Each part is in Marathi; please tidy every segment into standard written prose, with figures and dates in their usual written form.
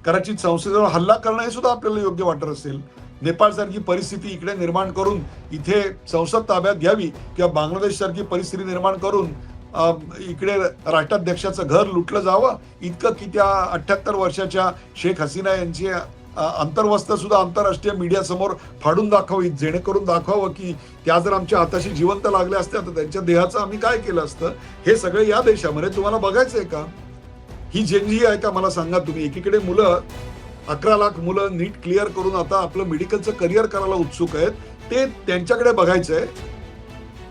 कदाचित संसदेवर हल्ला करणं हे सुद्धा आपल्याला योग्य वाटत असेल. नेपाळसारखी परिस्थिती इकडे निर्माण करून इथे संसद ताब्यात घ्यावी किंवा बांगलादेशसारखी परिस्थिती निर्माण करून इकडे राष्ट्राध्यक्षाचं घर लुटलं जावं, इतकं की त्या 78 वर्षाच्या शेख हसीना यांची अंतर्वस्त्र सुद्धा आंतरराष्ट्रीय मीडिया समोर फाडून दाखवावी, जेणेकरून दाखवावं की त्या जर आमच्या हाताशी जिवंत लागल्या असत्या तर त्यांच्या देहाचं आम्ही काय केलं असतं. हे सगळं या देशामध्ये तुम्हाला बघायचंय का? ही जनजी आहे का मला सांगा तुम्ही. एकीकडे मुलं 11 लाख मुलं नीट क्लिअर करून आता आपलं मेडिकलचं करिअर करायला उत्सुक आहेत, ते त्यांच्याकडे बघायचंय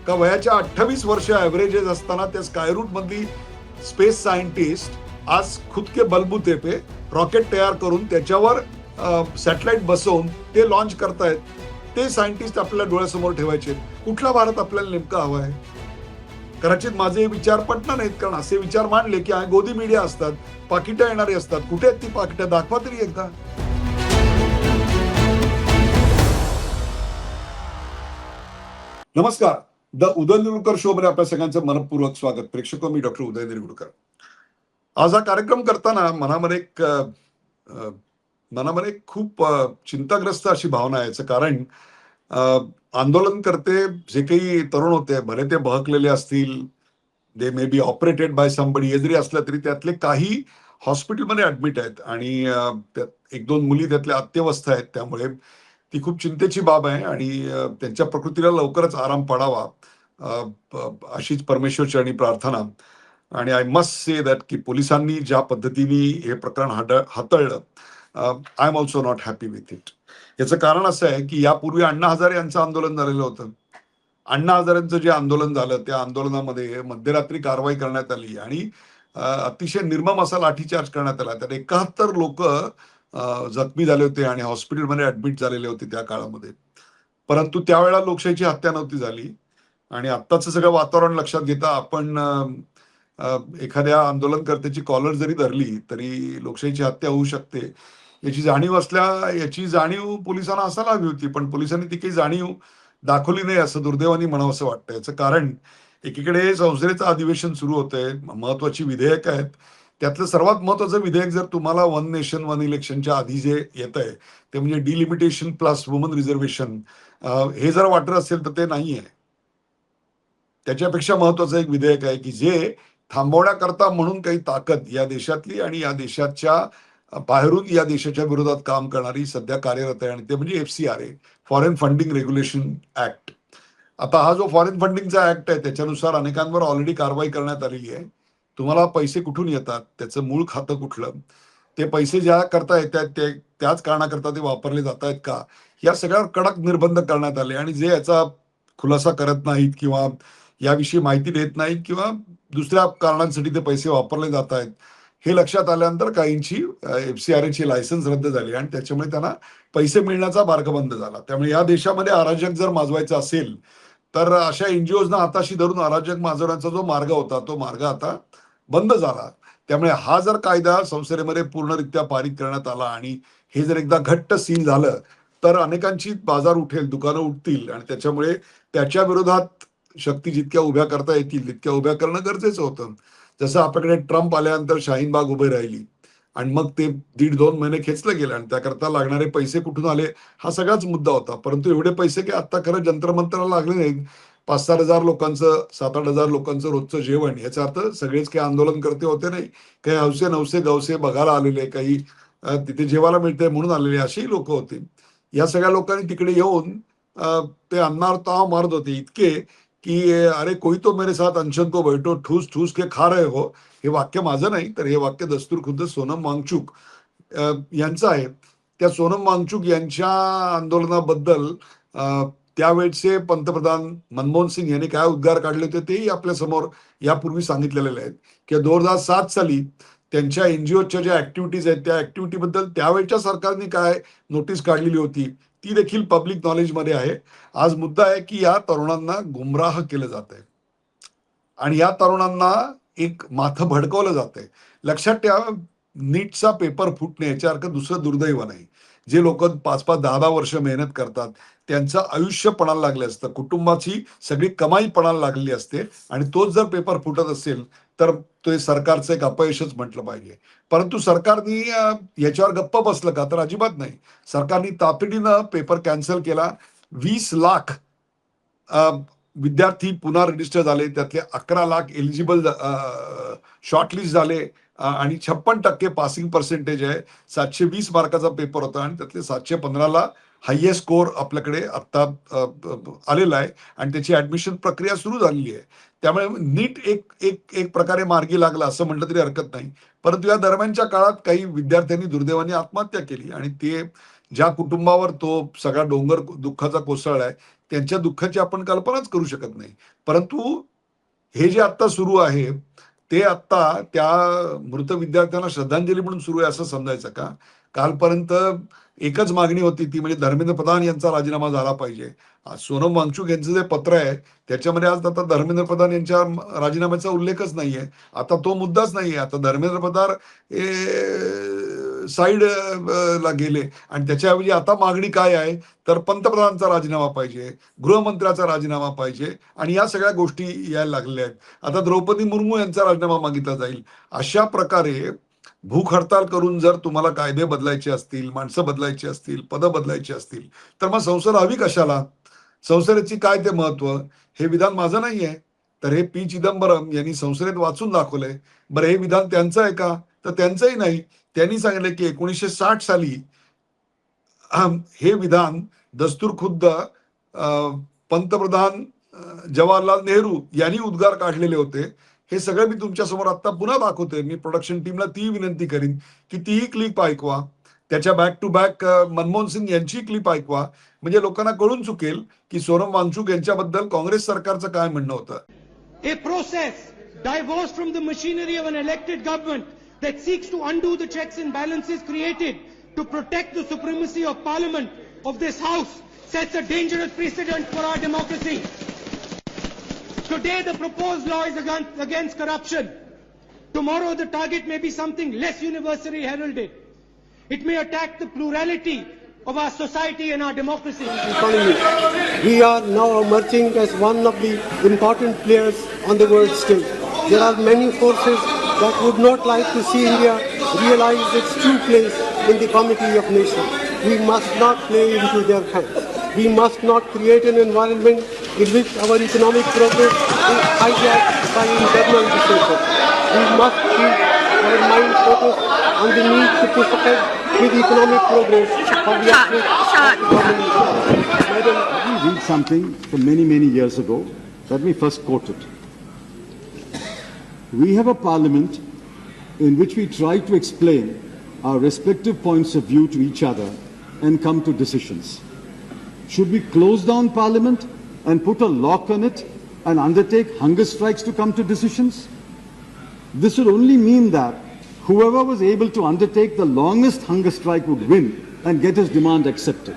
का? वयाच्या 28 वर्ष ॲव्हरेजेस असताना त्या स्कायरूट मधली स्पेस सायंटिस्ट आज खुद के बलबूते पे रॉकेट तयार करून त्याच्यावर सॅटेलाइट बसवून ते लॉन्च करतायत. ते सायंटिस्ट आपल्याला डोळ्यासमोर ठेवायचे. कुठला भारत आपल्याला नेमका हवा आहे? कदाचित माझे विचार पटणार नाहीत, कारण असे विचार मांडले की गोदी मीडिया असतात, पाकिटं येणारी असतात. कुठे आहेत ती पाकिटं? दाखवा तरी एकदा. नमस्कार. द उदय निरुडकर शो मध्ये आपल्या सगळ्यांचं मनपूर्वक स्वागत. प्रेक्षक, मी डॉक्टर उदय निरुडकर. आज हा कार्यक्रम करताना मनामध्ये खूप चिंताग्रस्त अशी भावना आहे. याचं कारण आंदोलनकर्ते जे काही तरुण होते, भले ते बहकलेले असतील, they may be operated by somebody, हे जरी असलं तरी त्यातले काही हॉस्पिटलमध्ये ऍडमिट आहेत आणि त्यात 1-2 मुली त्यातल्या अत्यवस्थ आहेत. त्यामुळे ती खूप चिंतेची बाब आहे आणि त्यांच्या प्रकृतीला लवकरच आराम पडावा अशीच परमेश्वरचरणी प्रार्थना. आणि आय मस्ट से दॅट की पोलिसांनी ज्या पद्धतीने हे प्रकरण हाताळलं, I am also not happy with it. याचं कारण असं आहे की यापूर्वी अण्णा हजारे यांचं आंदोलन झालेलं होतं. अण्णा हजारेंचं जे आंदोलन झालं त्या आंदोलनामध्ये मध्यरात्री कारवाई करण्यात आली आणि अतिशय निर्मम असा लाठीचार्ज करण्यात आला. त्यात 71 लोक जखमी झाले होते आणि हॉस्पिटलमध्ये ऍडमिट झालेले होते त्या काळामध्ये. परंतु त्यावेळेला लोकशाहीची हत्या नव्हती झाली. आणि आत्ताचं सगळं वातावरण लक्षात घेता आपण एखाद्या आंदोलनकर्त्याची कॉलर जरी धरली तरी लोकशाहीची हत्या होऊ शकते याची जाणीव पोलिसांना असायला हवी होती. पण पोलिसांनी ती काही जाणीव दाखवली नाही असं दुर्दैवाने म्हणावंसं वाटतं. याचं कारण एकीकडे संसदेचं अधिवेशन सुरू होतंय, महत्वाची विधेयक आहेत. त्यातलं सर्वात महत्वाचं विधेयक जर तुम्हाला वन नेशन वन इलेक्शनच्या आधी जे येत आहे ते म्हणजे डिलिमिटेशन प्लस वुमन रिझर्वेशन, हे जर वाटत असेल तर ते नाहीये. त्याच्यापेक्षा महत्वाचं एक विधेयक आहे की जे थांबवण्याकरता म्हणून काही ताकद या देशातली आणि या देशाच्या बाहेरून या देशाच्या विरोधात काम करणारी सध्या कार्यरत आहे आणि ते म्हणजे FCRA, foreign funding regulation act. आता हा जो फॉरेन फंडिंगचा ऍक्ट आहे त्याच्यानुसार अनेकांवर ऑलरेडी कारवाई करण्यात आलेली आहे. तुम्हाला पैसे कुठून येतात, त्याचं मूळ खातं कुठलं, ते पैसे ज्या करता येतात ते त्याच कारणाकरता ते वापरले जात आहेत का, या सगळ्यावर कडक निर्बंध करण्यात आले. आणि जे याचा खुलासा करत नाहीत किंवा याविषयी माहिती देत नाहीत किंवा दुसऱ्या कारणांसाठी ते पैसे वापरले जात आहेत, हे लक्षात आल्यानंतर काहींची FCRAची लायसन्स रद्द झाली आणि त्याच्यामुळे त्यांना पैसे मिळण्याचा मार्ग बंद झाला. त्यामुळे या देशामध्ये अराजक जर माजवायचं असेल तर अशा NGOजना हाताशी धरून अराजक माजवण्याचा जो मार्ग होता तो मार्ग आता बंद झाला. त्यामुळे हा जर कायदा संसदेमध्ये पूर्णरित्या पारित करण्यात आला आणि हे जर एकदा घट्ट सील झालं तर अनेकांची बाजार उठेल, दुकानं उठतील आणि त्याच्यामुळे त्याच्या विरोधात शक्ती जितक्या उभ्या करता येतील तितक्या उभ्या करणं गरजेचं होतं. जसं आपल्याकडे ट्रम्प आल्यानंतर शाहीनबाग उभी राहिली आणि मग ते 1.5-2 महिने खेचलं गेलं आणि त्याकरता लागणारे पैसे कुठून आले हा सगळाच मुद्दा होता. परंतु एवढे पैसे की आता खरं जंतर-मंतरला लागले नाहीत. 5-7 हजार लोकांचं, 7-8 हजार लोकांचं रोजचं जेवण, याचा अर्थ सगळेच काही आंदोलनकर्ते होते नाही. काही हौसे नवसे गवसे बघायला आलेले, काही तिथे जेवायला मिळतंय म्हणून आलेले असेही लोक होते. या सगळ्या लोकांनी तिकडे येऊन ते अन्नावर ताव मारत होते इतके की अरे कोई तो मेरे साथ अनशन को बैठो ठूस ठूस के खा रहे हो. हे वाक्य माझं नाही तर हे वाक्य दस्तूर खुद्द सोनम वांगचुक यांचं आहे. त्या सोनम वांगचुक यांच्या आंदोलनाबद्दल त्यावेळचे पंतप्रधान मनमोहन सिंग यांनी काय उद्गार काढले होते तेही आपल्या समोर यापूर्वी सांगितलेले आहेत की 2007 साली त्यांच्या NGOच्या ज्या ऍक्टिव्हिटीज आहेत त्या ऍक्टिव्हिटीबद्दल त्यावेळच्या सरकारने काय नोटीस काढलेली होती ती देखील पब्लिक नॉलेजमध्ये आहे. आज मुद्दा आहे की या तरुणांना गुमराह केलं जात आहे आणि या तरुणांना एक माथं भडकवलं जात आहे. लक्षात ठेवा, नीटचा पेपर फुटणे याच्यासारखं दुसरं दुर्दैव नाही. जे लोक 5-5, 10-10 वर्ष मेहनत करतात त्यांचं आयुष्य पणाला लागलं असतं, कुटुंबाची सगळी कमाई पणाला लागलेली असते आणि तोच जर पेपर फुटत असेल तर ते सरकारचं एक अपयशच म्हटलं पाहिजे. परंतु सरकारनी याच्यावर गप्प बसलं का? तर अजिबात नाही. सरकारने तातडीनं पेपर कॅन्सल केला. 20 लाख विद्यार्थी पुन्हा रजिस्टर झाले. त्यातले 11 लाख एलिजिबल शॉर्टलिस्ट झाले आणि 56% पासिंग पर्सेंटेज आहे. 720 मार्काचा पेपर होता आणि त्यातले 715ला हायेस्ट स्कोर आपल्याकडे आता आलेला आहे आणि त्याची ऍडमिशन प्रक्रिया सुरू झालेली आहे. त्यामुळे नीट एक एक एक प्रकारे मार्गी लागला असं म्हटलं तरी हरकत नाही. परंतु या दरम्यानच्या काळात काही विद्यार्थ्यांनी दुर्दैवाने आत्महत्या केली आणि ते ज्या कुटुंबावर तो सगळा डोंगर दुःखाचा कोसळलाय त्यांच्या दुःखाची आपण कल्पनाच करू शकत नाही. परंतु हे जे आता सुरू आहे ते आता त्या मृत विद्यार्थ्यांना श्रद्धांजली म्हणून सुरू आहे असं समजायचं का? कालपर्यंत एकच मागणी होती ती म्हणजे धर्मेंद्र प्रधान यांचा राजीनामा झाला पाहिजे. आज सोनम वांगचुक यांचं जे पत्र आहे त्याच्यामध्ये आज आता धर्मेंद्र प्रधान यांच्या राजीनाम्याचा उल्लेखच नाहीये. आता तो मुद्दाच नाहीये. आता धर्मेंद्र प्रधान साईड ला गेले आणि त्याच्याऐवजी आता मागणी काय आहे तर पंतप्रधानांचा राजीनामा पाहिजे, गृहमंत्र्याचा राजीनामा पाहिजे आणि या सगळ्या गोष्टी यायला लागलेल्या आहेत. आता द्रौपदी मुर्मू यांचा राजीनामा मागितला जाईल. अशा प्रकारे भूक हडताल करून जर तुम्हाला कायदे बदलायचे असतील, माणसं बदलायची असतील, पदं बदलायची असतील तर मग संसद हवी कशाला? संसदेची काय ते महत्व? हे विधान माझं नाही आहे. तर हे पी चिदंबरम यांनी संसदेत वाचून दाखवलंय. बरं हे विधान त्यांचं आहे का? तर त्यांचंही नाही. त्यांनी सांगितलं की 1960 साली हे विधान दस्तूरखुद्द पंतप्रधान जवाहरलाल नेहरू यांनी उद्गार काढलेले होते. हे सगळं मी तुमच्या समोर आता पुन्हा दाखवतोय. मी प्रोडक्शन टीमला ती विनंती करीन की तीही क्लिप ऐकवा. त्याच्या back to back Manmohan Singh यांची क्लिप ऐकवा. म्हणजे लोकांना कळून चुकेल की सोनम वांगचुक यांच्याबद्दल काँग्रेस सरकारचं काय म्हणणं होतं. A process divorced from the machinery of an elected government that seeks to undo the checks and balances created to protect the supremacy of parliament of this house sets a dangerous precedent for our democracy. Today the proposed law is against corruption. Tomorrow the target may be something less universally heralded. It may attack the plurality of our society and our democracy. We are now emerging as one of the important players on the world stage. There are many forces that would not like to see India realize its true place in the comity of nations. We must not play into their hands. We must not create an environment in which our economic progress is hijacked by internal dissension. We must keep our mind focused on the need to push ahead with economic progress of the Madam, we read something from many years ago that we first quoted. We have a parliament in which we try to explain our respective points of view to each other and come to decisions. Should we close down parliament and put a lock on it and undertake hunger strikes to come to decisions? This would only mean that whoever was able to undertake the longest hunger strike would win and get his demand accepted.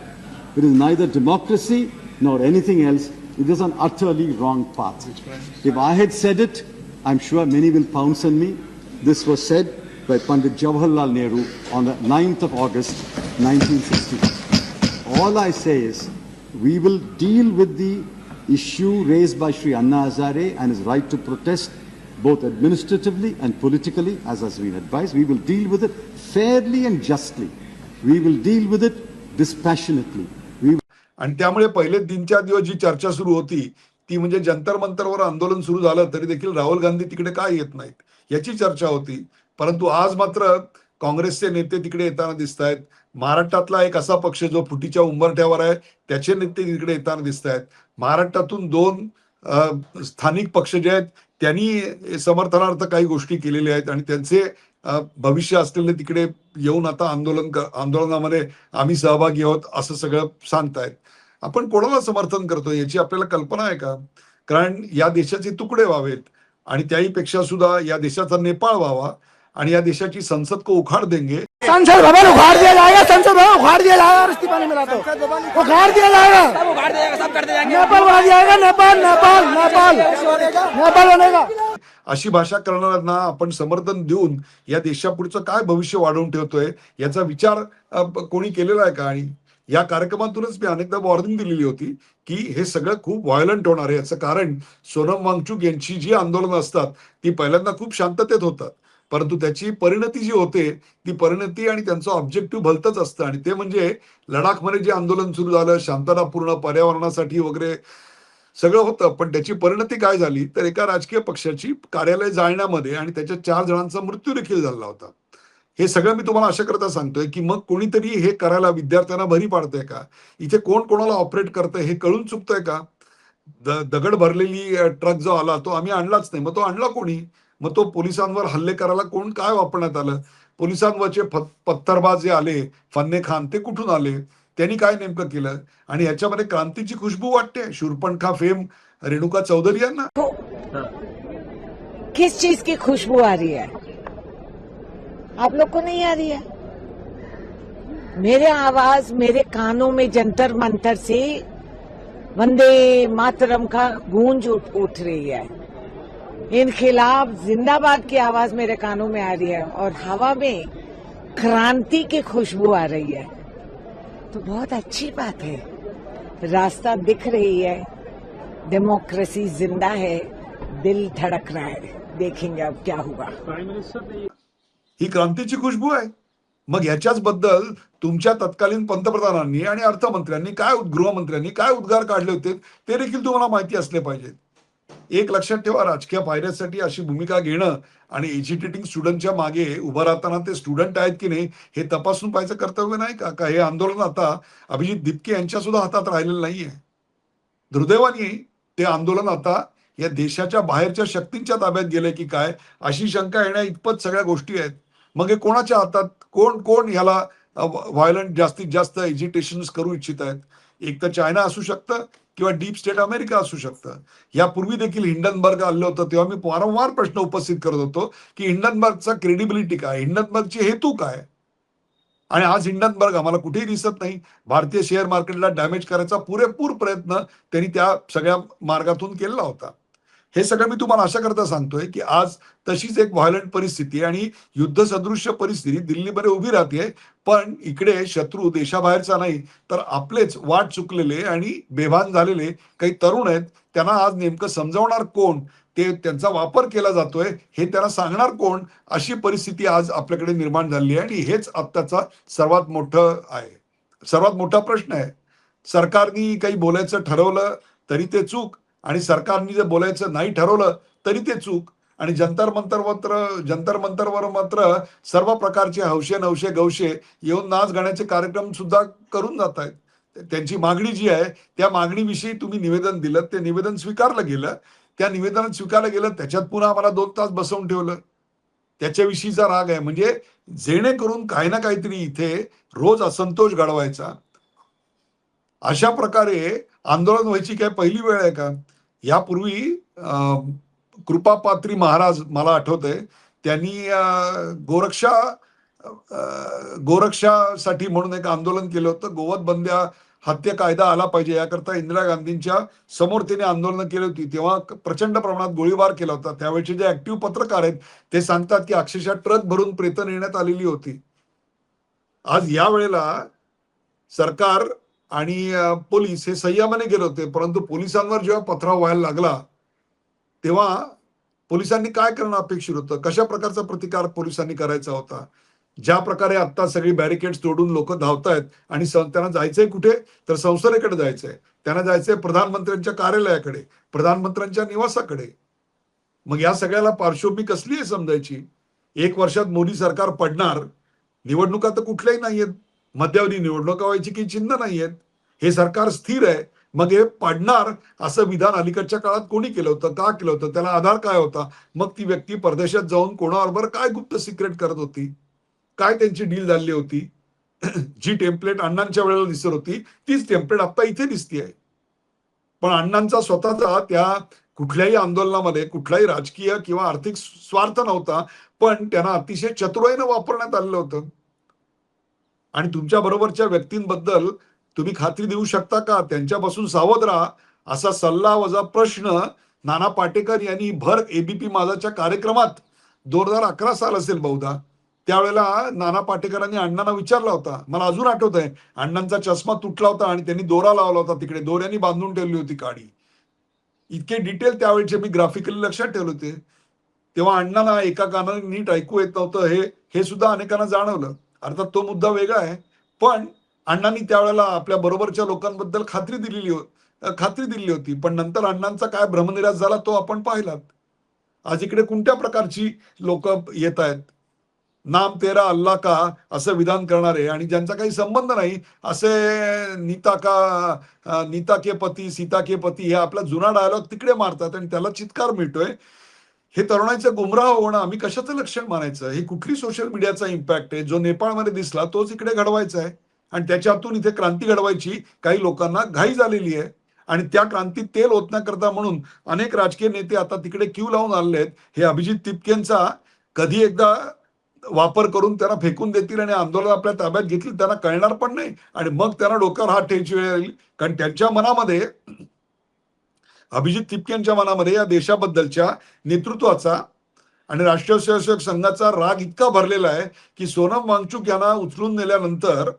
It is neither democracy nor anything else. It is an utterly wrong path. If I had said it, I'm sure many will pounce on me. This was said by Pandit Jawaharlal Nehru on the 9th of August, 1960. All I say is, we will deal with the issue raised by Sri Anna Hazare and his right to protest both administratively and politically, as has been advised. We will deal with it fairly and justly. We will deal with it dispassionately. आणि त्यामुळे पहिले 3-4 दिवस जी चर्चा सुरू होती ती म्हणजे जंतर मंतरवर आंदोलन सुरू झालं तरी देखील राहुल गांधी तिकडे काय येत नाहीत याची चर्चा होती. परंतु आज मात्र काँग्रेसचे नेते तिकडे येताना दिसत आहेत. महाराष्ट्रातला एक असा पक्ष जो फुटीच्या उंबरठ्यावर आहे त्याचे नेते तिकडे येताना दिसत आहेत. महाराष्ट्रातून 2 स्थानिक पक्ष जे आहेत त्यांनी समर्थनार्थ काही गोष्टी केलेल्या आहेत आणि त्यांचे भविष्य असलेले तिकडे येऊन आता आंदोलनामध्ये आम्ही सहभागी आहोत असं सगळं सांगतायत. आपण कोणाला समर्थन करतो याची आपल्याला कल्पना आहे का? कारण या देशाचे तुकडे व्हावेत आणि त्याहीपेक्षा सुद्धा या देशाचा नेपाळ व्हावा आणि या देशाची संसद को उखाड़ देंगे. संसद भवन उखाड़ दिया जाएगा, संसद भवन उखाड़ दिया जाएगा और इस्तीफा नहीं मिला तो उखाड़ दिया जाएगा, सब उखाड़ देगा, सब कर देंगे. नेपाल बना जाएगा, नेपाल नेपाल नेपाल नेपाल बनेगा. अशी भाषा करणाऱ्यांना आपण समर्थन देऊन या देशापुढचं काय भविष्य वाढवून ठेवतोय याचा विचार कोणी केलेला आहे का? आणि या कार्यक्रमातूनच मी अनेकदा वॉर्निंग दिलेली होती की हे सगळं खूप व्हायलंट होणार आहे. याचं कारण सोनम वांगचुक यांची जी आंदोलनं असतात ती पहिल्यांदा खूप शांततेत होतात, परंतु त्याची परिणती जी होते ती परिणती आणि त्यांचं ऑब्जेक्टिव्ह भलतंच असतं, आणि ते म्हणजे लडाखमध्ये जे आंदोलन सुरू झालं शांततापूर्ण पर्यावरणासाठी वगैरे सगळं होतं, पण त्याची परिणती काय झाली तर एका राजकीय पक्षाची कार्यालय जाळण्यामध्ये आणि त्याच्या 4 जणांचा मृत्यू देखील झाला होता. हे सगळं मी तुम्हाला अशा करता सांगतोय की मग कोणीतरी हे करायला विद्यार्थ्यांना भरी पाडतंय का? इथे कोण कोणाला ऑपरेट करतंय हे कळून चुकतंय का? दगड भरलेली ट्रक जो आला तो आम्ही आणलाच नाही. मग तो आणला कोणी? मग तो पोलिसांवर हल्ले करायला कोण काय वापरण्यात आलं? पोलिसांवरचे पत्थरबाज जे आले, फन्ने खान, ते कुठून आले? त्यांनी काय नेमकं केलं? आणि याच्यामध्ये क्रांतीची खुशबू वाटते शूरपणखा फेम रेणुका चौधरी यांना. किस चीज की खुशबू आ रही है? आप लोग को नहीं आ रही है? मेरे आवाज मेरे कानों में जंतर मंतर से वंदे मातरम का गूंज उठ रही है। इनखिलाफ जिंदाबाद की आवाज मेरे कानों में आ रही है और हवा में क्रांति की खुशबू आ रही है, तो बहुत अच्छी बात है। रास्ता दिख रही है, डेमोक्रेसी जिंदा है, दिल धड़क रहा है, देखेंगे अब क्या होगा। ही क्रांतीची खुशबू आहे. मग याच्याच बद्दल तुमच्या तत्कालीन पंतप्रधानांनी आणि अर्थमंत्र्यांनी गृहमंत्र्यांनी काय उद्गार काढले होते ते देखील तुम्हाला माहिती असले पाहिजेत. एक लक्षात ठेवा, राजकीय फायद्यासाठी अशी भूमिका घेणं आणि एज्युकेटिंग स्टुडंटच्या मागे उभं राहताना ते स्टुडंट आहेत की नाही हे तपासून पाहायचं कर्तव्य नाही का? का हे आंदोलन आता अभिजित दिपके यांच्या सुद्धा हातात राहिलेलं नाहीये? दुर्दैवाने ते आंदोलन आता या देशाच्या बाहेरच्या शक्तींच्या ताब्यात गेलंय की काय अशी शंका येण्या इतपत सगळ्या गोष्टी आहेत. मग हे कोणाच्या हातात? कोण कोण ह्याला व्हायलंट जास्तीत जास्त एजिटेशन करू इच्छित आहेत? एक तर चायना असू शकतं किंवा डीप स्टेट अमेरिका असू शकतं. यापूर्वी देखील हिंडनबर्ग आलं होतं तेव्हा मी वारंवार प्रश्न उपस्थित करत होतो की हिंडनबर्गचा क्रेडिबिलिटी काय, हिंडनबर्गचे हेतू काय? आणि आज हिंडनबर्ग आम्हाला कुठेही दिसत नाही. भारतीय शेअर मार्केटला डॅमेज करायचा पुरेपूर प्रयत्न त्यांनी त्या सगळ्या मार्गातून केलेला होता. हे सगळं मी तुम्हाला अशा करता सांगतोय की आज तशीच एक व्हायलंट परिस्थिती आणि युद्धसदृश्य परिस्थिती दिल्लीमध्ये उभी राहते, पण इकडे शत्रू देशाबाहेरचा नाही तर आपलेच वाट चुकलेले आणि बेभान झालेले काही तरुण आहेत. त्यांना आज नेमकं समजावणार कोण? ते त्यांचा वापर केला जातोय हे त्यांना सांगणार कोण? अशी परिस्थिती आज आपल्याकडे निर्माण झाली आहे आणि हेच आत्ताचा सर्वात मोठा प्रश्न आहे. सरकारनी काही बोलायचं ठरवलं तरी ते चूक, आणि सरकारने जे बोलायचं नाही ठरवलं तरी ते चूक, आणि जंतर मंतरवर मात्र सर्व प्रकारचे हौशे नवशे गवशे येऊन नाच गाण्याचे कार्यक्रम सुद्धा करून जात आहेत. त्यांची मागणी जी आहे त्या मागणीविषयी तुम्ही निवेदन दिलं, ते निवेदन स्वीकारलं गेलं. त्या निवेदनात स्वीकारलं गेलं त्याच्यात पुन्हा आम्हाला 2 तास बसवून ठेवलं. त्याच्याविषयीचा राग आहे. म्हणजे जेणेकरून काही ना काहीतरी इथे रोज असंतोष घडवायचा, अशा प्रकारे आंदोलन व्हायची काय पहिली वेळ आहे का? यापूर्वी कृपापात्री महाराज मला आठवतंय त्यांनी गोरक्षासाठी म्हणून एक आंदोलन केलं होतं. गोवध बंद्या हत्या कायदा आला पाहिजे याकरता इंदिरा गांधींच्या समोर त्यांनी आंदोलनं केली होती. तेव्हा प्रचंड प्रमाणात गोळीबार केला होता. त्यावेळेचे जे ऍक्टिव्ह पत्रकार आहेत ते सांगतात की अक्षरशः ट्रक भरून प्रेतं नेण्यात आलेली होती. आज या वेळेला सरकार आणि पोलीस हे संयमाने गेले होते, परंतु पोलिसांवर जेव्हा पथराव व्हायला लागला तेव्हा पोलिसांनी काय करणं अपेक्षित होतं? कशा प्रकारचा प्रतिकार पोलिसांनी करायचा होता? ज्या प्रकारे आता सगळी बॅरिकेड्स तोडून लोक धावतायत आणि त्यांना जायचंय कुठे तर संसदेकडे जायचंय, त्यांना जायचंय प्रधानमंत्र्यांच्या कार्यालयाकडे, प्रधानमंत्र्यांच्या निवासाकडे. मग या सगळ्याला पार्श्वभूमी कसली आहे समजायची? 1 वर्षात मोदी सरकार पडणार, निवडणुका तर कुठल्याही नाहीयेत, मध्यावधी निवडणुका व्हायची काही चिन्ह नाहीयेत, हे सरकार स्थिर आहे. मग हे पडणार असं विधान अलीकडच्या काळात कोणी केलं होतं? का केलं होतं? त्याला आधार काय होता? मग ती व्यक्ती परदेशात जाऊन कोणाबरोबर काय गुप्त सिक्रेट करत होती? काय त्यांची डील झाली होती? जी टेम्पलेट अण्णांच्या वेळेला दिसत होती तीच टेम्पलेट आता इथे दिसतीये. पण अण्णांचा स्वतःचा त्या कुठल्याही आंदोलनामध्ये कुठलाही राजकीय किंवा आर्थिक स्वार्थ नव्हता, पण त्यांना अतिशय चतुराईनं वापरण्यात आलेलं होतं. आणि तुमच्या बरोबरच्या व्यक्तींबद्दल तुम्ही खात्री देऊ शकता का? त्यांच्यापासून सावध राहा असा सल्ला वजा प्रश्न नाना पाटेकर यांनी भर एबीपी माझाच्या कार्यक्रमात 2011 साल असेल बहुधा त्यावेळेला नाना पाटेकरांनी अण्णांना विचारला होता, मला अजून आठवत आहे, अण्णांचा चष्मा तुटला होता आणि त्यांनी दोरा लावला होता, तिकडे दोऱ्यांनी बांधून ठेवली होती काडी. इतके डिटेल त्यावेळेचे मी ग्राफिकली लक्षात ठेवले होते. तेव्हा अण्णांना एका कानाने नीट ऐकू येत नव्हतं, हे सुद्धा अनेकांना जाणवलं. अर्थात तो मुद्दा वेगळा आहे, पण अण्णांनी त्यावेळेला आपल्या बरोबरच्या लोकांबद्दल खात्री दिलेली होती. पण नंतर अण्णांचा काय भ्रमनिरास झाला तो आपण पाहिलात. आज इकडे कोणत्या प्रकारची लोक येत आहेत, नाम तेरा अल्लाह का असं विधान करणारे आणि ज्यांचा काही संबंध नाही असे नीता के पती सीता के पती हे आपला जुना डायलॉग तिकडे मारतात आणि त्याला चित्कार मिळतोय. हे तरुणाईचं गुमराह होणं आम्ही कशाचं लक्षण मानायचं? ही कुठली सोशल मीडियाचा इम्पॅक्ट आहे? जो नेपाळमध्ये दिसला तोच इकडे घडवायचा आहे आणि त्याच्यातून इथे क्रांती घडवायची काही लोकांना घाई झालेली आहे आणि त्या क्रांतीत तेल ओतण्याकरता म्हणून अनेक राजकीय नेते आता तिकडे क्यू लावून आले आहेत. हे अभिजित तिपकेंचा कधी एकदा वापर करून त्यांना फेकून देतील आणि आंदोलन आपल्या ताब्यात घेतील, त्यांना कळणार पण नाही आणि मग त्यांना डोक्यावर हात ठेवायची वेळ येईल. कारण त्यांच्या मनामध्ये, अभिजित तिपकेंच्या मनामध्ये या देशाबद्दलच्या नेतृत्वाचा आणि राष्ट्रीय स्वयंसेवक संघाचा राग इतका भरलेला आहे की सोनम वांगचुक यांना उचलून नेल्यानंतर,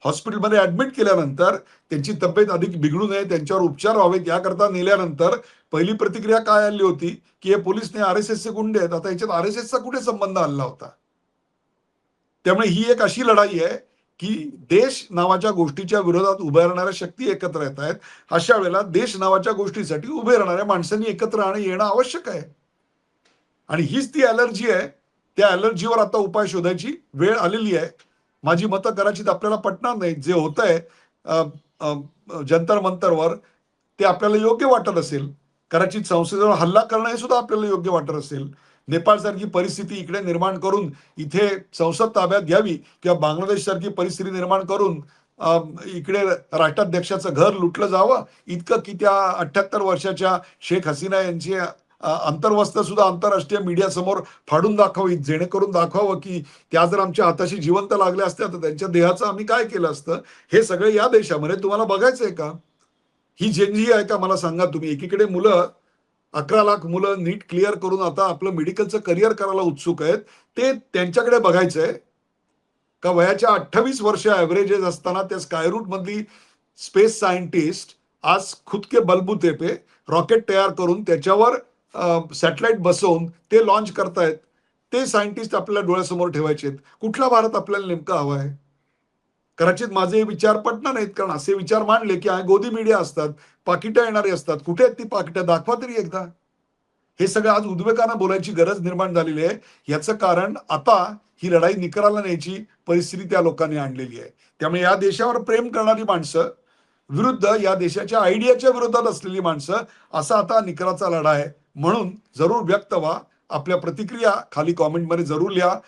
हॉस्पिटलमध्ये ऍडमिट केल्यानंतर, त्यांची तब्येत अधिक बिघडू नये, त्यांच्यावर उपचार व्हावेत याकरता नेल्यानंतर पहिली प्रतिक्रिया काय आली होती की हे पोलीस नाही, आरएसएसचे गुंडे आहेत. आता याच्यात आरएसएसचा कुठे संबंध आला होता? त्यामुळे ही एक अशी लढाई आहे की देश नावाच्या गोष्टीच्या विरोधात उभ्या राहणाऱ्या शक्ती एकत्र येत आहेत. अशा वेळेला देश नावाच्या गोष्टीसाठी उभे राहणाऱ्या माणसांनी एकत्र येणं आवश्यक आहे आणि हीच ती अलर्जी आहे. त्या अलर्जीवर आता उपाय शोधायची वेळ आलेली आहे. माझी मतं कदाचित आपल्याला पटणार नाही. जे होत आहे जंतर मंतरवर ते आपल्याला योग्य वाटत असेल, कदाचित संसदेवर हल्ला करणं हे सुद्धा आपल्याला योग्य वाटत असेल. नेपाळसारखी परिस्थिती इकडे निर्माण करून इथे संसद ताब्यात घ्यावी किंवा बांगलादेश सारखी परिस्थिती निर्माण करून इकडे राष्ट्राध्यक्षाचं घर लुटलं जावं, इतकं की त्या 78 वर्षाच्या शेख हसीना यांची अंतर्वस्त्र सुद्धा आंतरराष्ट्रीय मीडिया समोर फाडून दाखवावी, जेणेकरून दाखवावं की त्या जर आमच्या हाताशी जिवंत लागल्या असत्या तर त्यांच्या देहाचं आम्ही काय केलं असतं. हे सगळे या देशामध्ये तुम्हाला बघायचंय का? ही जेनजी आहे का? मला सांगा तुम्ही. एकीकडे मुलं 11 लाख मुलं नीट क्लिअर करून आता आपलं मेडिकलचं करिअर करायला उत्सुक आहेत, ते त्यांच्याकडे बघायचंय का? वयाच्या 28 वर्ष ॲव्हरेजेस असताना त्या स्कायरूट मधली स्पेस सायंटिस्ट आज खुद के बलबूते पे रॉकेट तयार करून त्याच्यावर सॅटेलाइट बसवून ते लॉन्च करतायत. ते सायंटिस्ट आपल्याला डोळ्यासमोर ठेवायचे आहेत. कुठला भारत आपल्याला नेमका हवा आहे? कदाचित माझे हे विचार पटणार नाहीत, कारण असे विचार मांडले की गोदी मीडिया असतात, पाकिटं येणारी असतात. कुठे आहेत ती पाकिटं? दाखवा तरी एकदा. हे सगळं आज उद्वेगानं बोलायची गरज निर्माण झालेली आहे. याचं कारण आता ही लढाई निकालाला न्यायची परिस्थिती त्या लोकांनी आणलेली आहे. त्यामुळे या देशावर प्रेम करणारी माणसं विरुद्ध या देशाच्या आयडियाच्या विरोधात असलेली माणसं, असा आता निकालाचा लढा आहे. म्हणून जरूर व्यक्त व्हा. आपल्या प्रतिक्रिया खाली कॉमेंटमध्ये जरूर लिहा.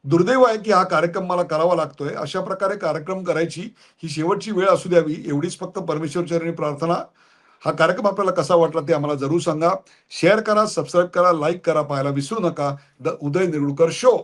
दुर्दैव आहे की हा कार्यक्रम मला करावा लागतोय. अशा प्रकारे कार्यक्रम करायची ही शेवटची वेळ असू द्यावी एवढीच फक्त परमेश्वरचरणी प्रार्थना. हा कार्यक्रम आपल्याला कसा वाटला ते आम्हाला जरूर सांगा. शेअर करा, सबस्क्राईब करा, लाईक करा, पाहायला विसरू नका. The Uday Nirulkar show.